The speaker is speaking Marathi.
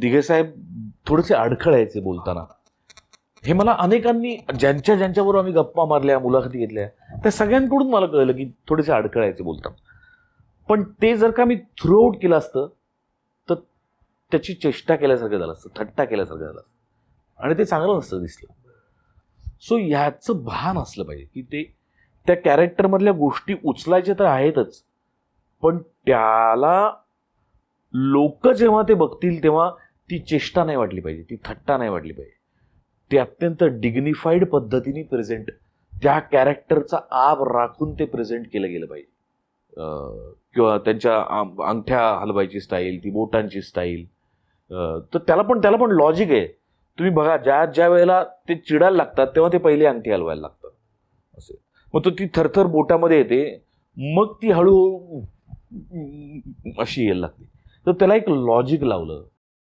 दिघे साहेब थोडेसे अडखळायचे बोलताना. हे मला अनेकांनी ज्यांच्याबरोबर आम्ही गप्पा मारल्या, मुलाखती घेतल्या, त्या सगळ्यांकडून मला कळलं की थोडेसे अडखळायचे बोलताना. पण ते जर का मी थ्रू आउट केलं असतं तर त्याची चेष्टा केल्यासारखं झालं असतं, थट्टा केल्यासारखं झालं असतं आणि ते चांगलं नसतं दिसलं. सो ह्याचं भान असलं पाहिजे की ते त्या कॅरेक्टरमधल्या गोष्टी उचलायच्या तर आहेतच, पण त्याला लोक जेव्हा ते बघतील तेव्हा ती चेष्टा नाही वाटली पाहिजे, ती थट्टा नाही वाटली पाहिजे. ते अत्यंत डिग्निफाईड पद्धतीने प्रेझेंट, त्या कॅरेक्टरचा आब राखून ते प्रेझेंट केलं गेलं पाहिजे. किंवा त्यांच्या अंगठ्या हलवायची स्टाईल, ती बोटांची स्टाईल, तर त्याला पण लॉजिक आहे. तुम्ही बघा, ज्या वेळेला ते चिडायला लागतात तेव्हा ते पहिले अंगठी हलवायला लागतात असे. मग तो ती थरथर बोटामध्ये येते, मग ती हळूहळू अशी यायला लागते. तर त्याला एक लॉजिक लावलं